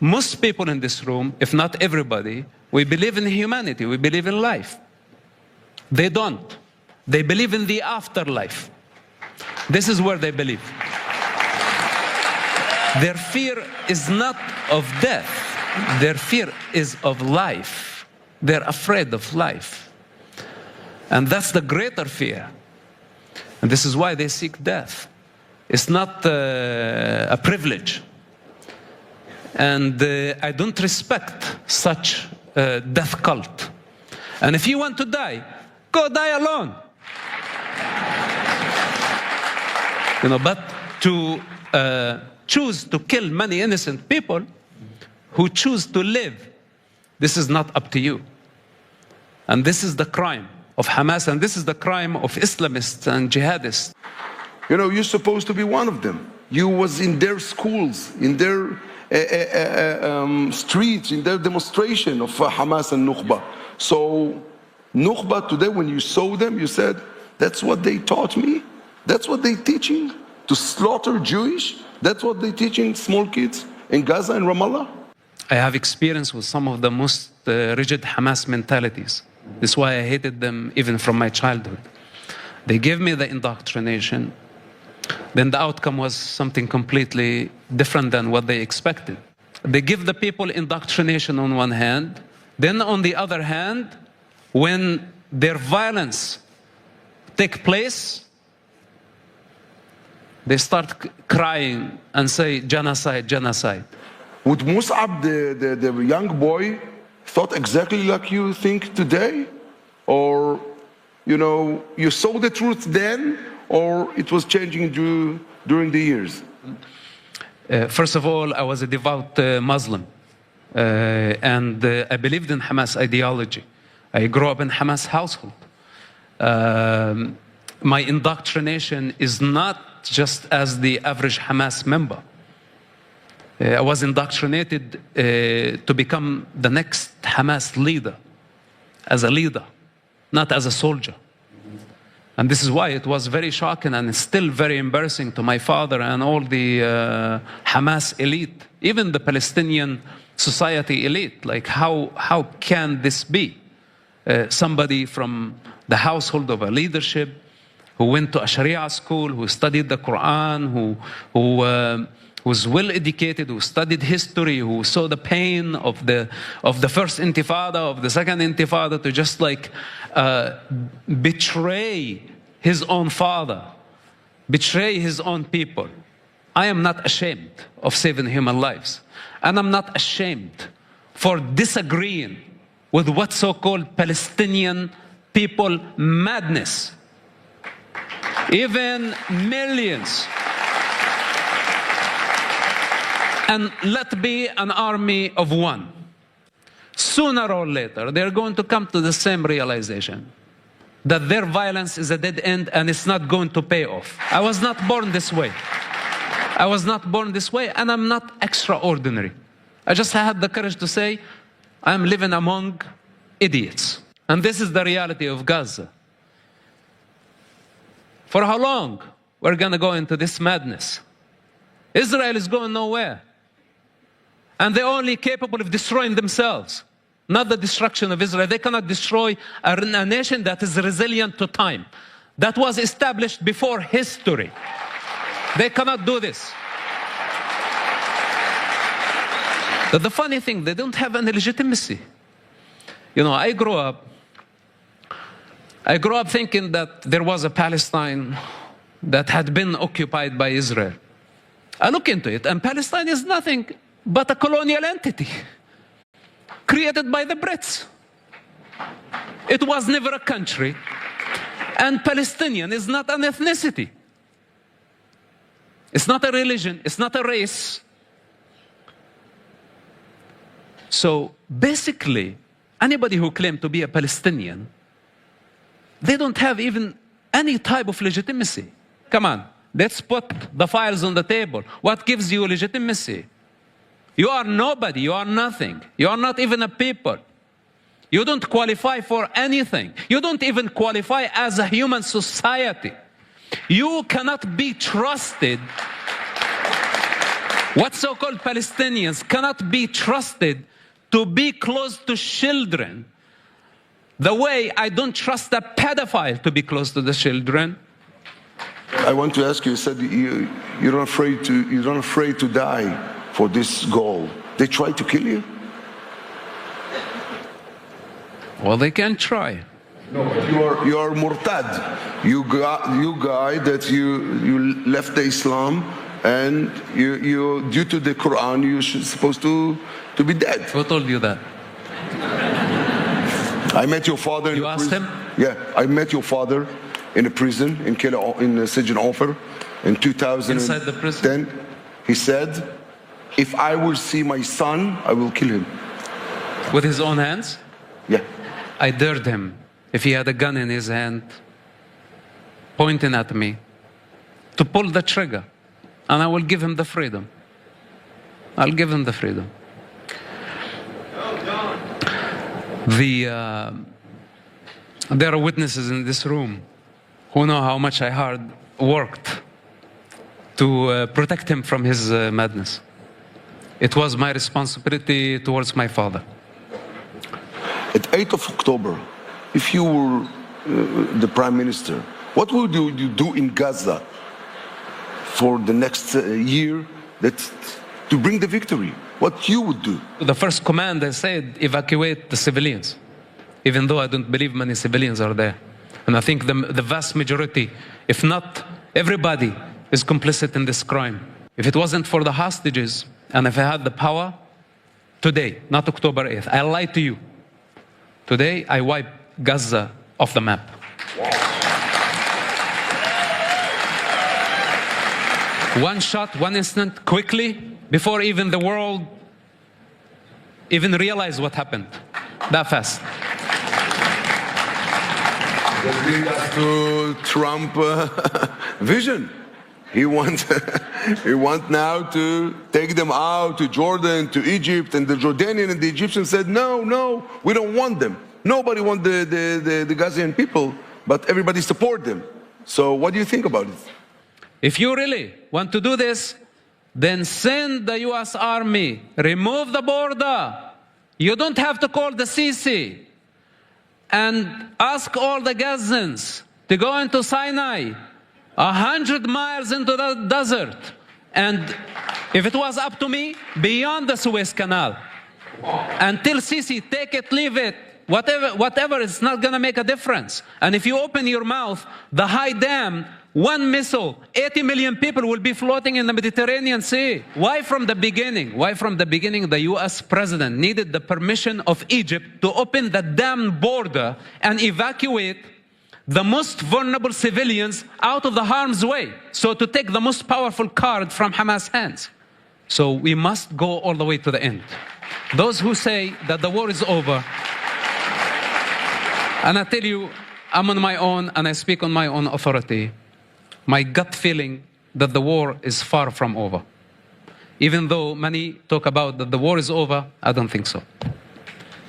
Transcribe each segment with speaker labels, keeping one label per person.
Speaker 1: Most people in this room, if not everybody, we believe in humanity, we believe in life. They don't. They believe in the afterlife. This is where they believe. Their fear is not of death. Their fear is of life. They're afraid of life. And that's the greater fear. And this is why they seek death. It's not a privilege. And I don't respect such death cult. And if you want to die, go die alone. You know, but to choose to kill many innocent people who choose to live, this is not up to you. And this is the crime of Hamas, and this is the crime of Islamists and jihadists.
Speaker 2: You know, you're supposed to be one of them. You was in their schools, in their streets, in their demonstration of Hamas and Nukhba. So Nukhba today, when you saw them, you said, that's what they taught me? That's what they're teaching? To slaughter Jewish? That's what they're teaching small kids in Gaza and Ramallah?
Speaker 1: I have experience with some of the most rigid Hamas mentalities. This is why I hated them even from my childhood. They gave me the indoctrination. Then the outcome was something completely different than what they expected. They give the people indoctrination on one hand. Then on the other hand, when their violence takes place, they start crying and say, genocide, genocide.
Speaker 2: Would Mosab, the young boy, thought exactly like you think today? Or, you know, you saw the truth then, or it was changing during the years?
Speaker 1: First of all, I was a devout Muslim. And I believed in Hamas ideology. I grew up in Hamas household. My indoctrination is not just as the average Hamas member. I was indoctrinated to become the next Hamas leader, as a leader, not as a soldier. And this is why it was very shocking and still very embarrassing to my father and all the Hamas elite, even the Palestinian society elite. Like, how can this be? Somebody from the household of a leadership who went to a Sharia school, who studied the Quran, who was well educated, who studied history, who saw the pain of the first intifada, of the second intifada, to just like betray his own father, betray his own people. I am not ashamed of saving human lives. And I'm not ashamed for disagreeing with what so-called Palestinian people madness. Even millions. And let be an army of one. Sooner or later, they're going to come to the same realization that their violence is a dead end and it's not going to pay off. I was not born this way. I was not born this way, and I'm not extraordinary. I just had the courage to say, I'm living among idiots. And this is the reality of Gaza. For how long we're going to go into this madness? Israel is going nowhere. And they're only capable of destroying themselves, not the destruction of Israel. They cannot destroy a nation that is resilient to time, that was established before history. They cannot do this. But the funny thing, they don't have any legitimacy. You know, I grew up thinking that there was a Palestine that had been occupied by Israel. I look into it, and Palestine is nothing but a colonial entity created by the Brits. It was never a country, and Palestinian is not an ethnicity. It's not a religion, it's not a race. So basically, anybody who claims to be a Palestinian, they don't have even any type of legitimacy. Come on, let's put the files on the table. What gives you legitimacy? You are nobody, you are nothing. You are not even a people. You don't qualify for anything. You don't even qualify as a human society. You cannot be trusted What so-called Palestinians cannot be trusted to be close to children the way I don't trust a pedophile to be close to the children.
Speaker 2: I want to ask you, you said you're not afraid to die for this goal. They try to kill you?
Speaker 1: Well, they can try.
Speaker 2: No, but you are murtad. You guy that you left the Islam, and you due to the Quran you're supposed to be dead.
Speaker 1: Who told you that?
Speaker 2: I met your father.
Speaker 1: You asked him?
Speaker 2: Yeah, I met your father in a prison in Sijin Ofer in 2010.
Speaker 1: Inside the prison?
Speaker 2: He said, "If I will see my son, I will kill him."
Speaker 1: With his own hands?
Speaker 2: Yeah.
Speaker 1: I dared him, if he had a gun in his hand, pointing at me, to pull the trigger, and I will give him the freedom. I'll give him the freedom. There are witnesses in this room who know how much I hard worked to protect him from his madness. It was my responsibility towards my father.
Speaker 2: At 8th of October, if you were the Prime Minister, what would you do in Gaza for the next year to bring the victory? What you would do?
Speaker 1: The first command I said, evacuate the civilians, even though I don't believe many civilians are there. And I think the vast majority, if not everybody, is complicit in this crime. If it wasn't for the hostages, and if I had the power, today, not October 8th, I lie to you. Today, I wipe Gaza off the map. One shot, one instant, quickly, before even the world even realized what happened. That fast.
Speaker 2: That brings us to Trump vision. He wants now to take them out to Jordan, to Egypt, and the Jordanian and the Egyptians said, no, we don't want them. Nobody wants the Gazian people, but everybody support them. So what do you think about it?
Speaker 1: If you really want to do this, then send the US Army, remove the border. You don't have to call the Sisi, and ask all the Gazans to go into Sinai, 100 miles into the desert, and if it was up to me, beyond the Suez Canal. Until Sisi, take it, leave it, whatever, it's not going to make a difference. And if you open your mouth, the high dam, one missile, 80 million people will be floating in the Mediterranean Sea. Why from the beginning? Why from the beginning the US president needed the permission of Egypt to open the damn border and evacuate the most vulnerable civilians out of the harm's way? So to take the most powerful card from Hamas' hands. So we must go all the way to the end. Those who say that the war is over, and I tell you, I'm on my own and I speak on my own authority, my gut feeling that the war is far from over. Even though many talk about that the war is over, I don't think so.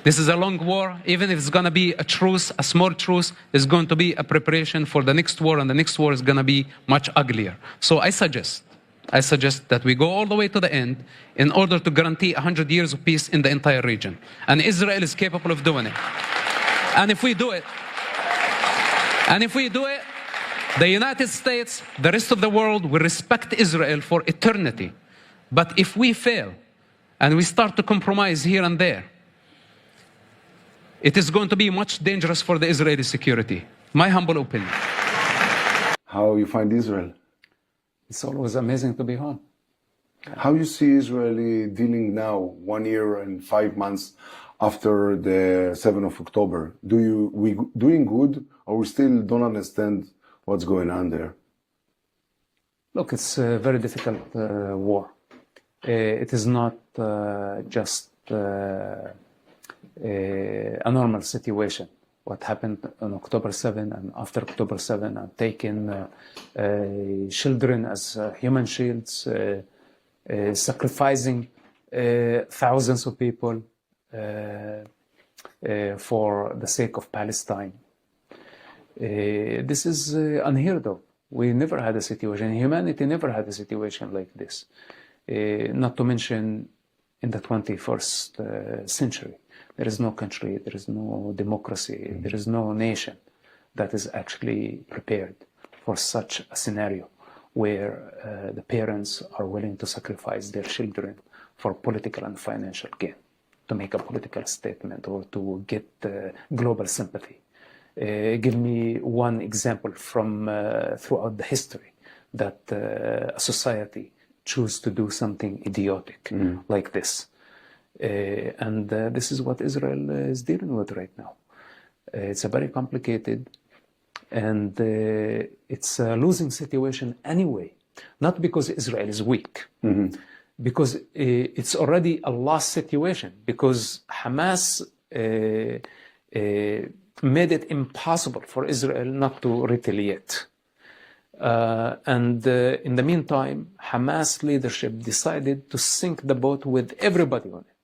Speaker 1: This is a long war. Even if it's going to be a truce, a small truce, it's going to be a preparation for the next war, and the next war is going to be much uglier. So I suggest that we go all the way to the end in order to guarantee 100 years of peace in the entire region. And Israel is capable of doing it. And if we do it, the United States, the rest of the world will respect Israel for eternity. But if we fail and we start to compromise here and there, it is going to be much dangerous for the Israeli security. My humble opinion.
Speaker 2: How you find Israel?
Speaker 1: It's always amazing to be home.
Speaker 2: How you see Israeli dealing now, 1 year and 5 months after the 7th of October? We doing good, or we still don't understand what's going on there?
Speaker 3: Look, it's a very difficult war. It is not just a normal situation. What happened on October 7 and after October 7 and taking children as human shields, sacrificing thousands of people for the sake of Palestine. This is unheard of. We never had a situation, humanity never had a situation like this. not to mention in the 21st century. There is no country, there is no democracy, there is no nation that is actually prepared for such a scenario where the parents are willing to sacrifice their children for political and financial gain, to make a political statement or to get global sympathy. Give me one example from throughout the history that a society choose to do something idiotic like this. And this is what Israel is dealing with right now. It's a very complicated and it's a losing situation anyway, not because Israel is weak, because it's already a lost situation, because Hamas made it impossible for Israel not to retaliate. And in the meantime, Hamas leadership decided to sink the boat with everybody on it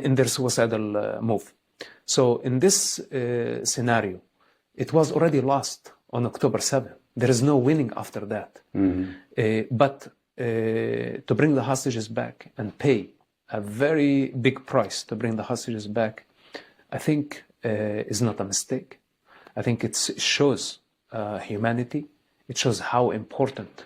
Speaker 3: in their suicidal move. So in this scenario, it was already lost on October 7th. There is no winning after that. But to bring the hostages back and pay a very big price to bring the hostages back, I think is not a mistake. I think it shows humanity. It shows how important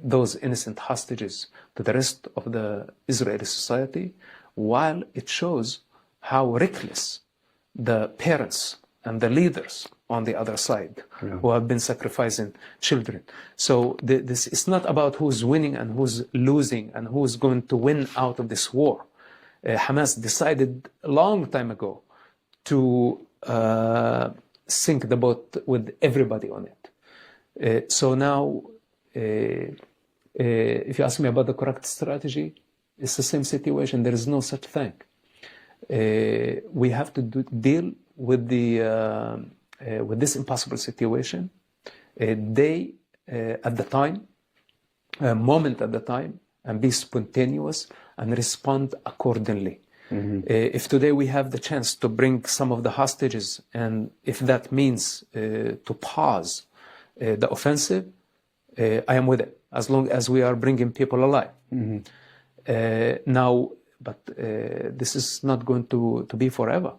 Speaker 3: those innocent hostages to the rest of the Israeli society, while it shows how reckless the parents and the leaders on the other side who have been sacrificing children. So this is not about who's winning and who's losing and who's going to win out of this war. Hamas decided a long time ago to sink the boat with everybody on it. So now, if you ask me about the correct strategy, it's the same situation. There is no such thing. We have to deal with with this impossible situation, day at the time, moment at the time, and be spontaneous and respond accordingly. If today we have the chance to bring some of the hostages, and if that means to pause the offensive, I am with it, as long as we are bringing people alive. Now, but this is not going to be forever,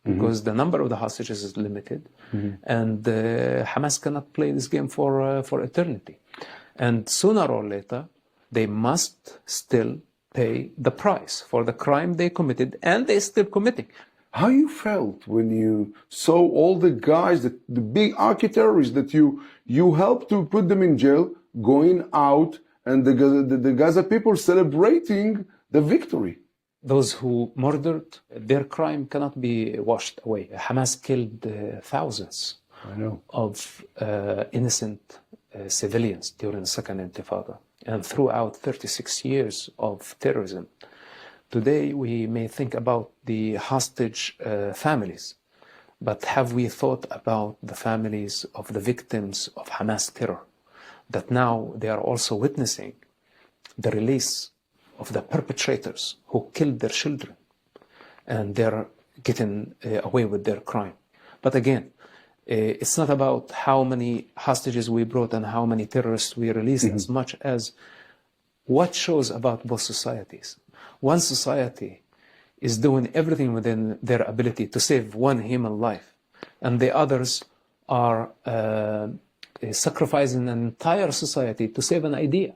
Speaker 3: because the number of the hostages is limited, and Hamas cannot play this game for eternity. And sooner or later, they must still pay the price for the crime they committed, and they're still committing.
Speaker 2: How you felt when you saw all the guys, the big archi-terrorists that you helped to put them in jail, going out, and the Gaza people celebrating the victory?
Speaker 3: Those who murdered, their crime cannot be washed away. Hamas killed thousands of innocent civilians during the Second Intifada, and throughout 36 years of terrorism. Today, we may think about the hostage families, but have we thought about the families of the victims of Hamas terror, that now they are also witnessing the release of the perpetrators who killed their children, and they're getting away with their crime? But again, it's not about how many hostages we brought and how many terrorists we released, as much as what shows about both societies. One society is doing everything within their ability to save one human life, and the others are sacrificing an entire society to save an idea,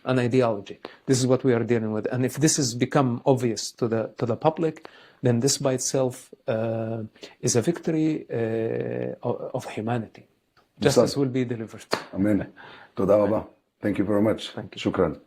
Speaker 3: an ideology. This is what we are dealing with. And if this has become obvious to the public, then this by itself is a victory of humanity. Justice will be delivered.
Speaker 2: Amen. Toda rabba. Thank you very much.
Speaker 3: Thank you.
Speaker 2: Shukran.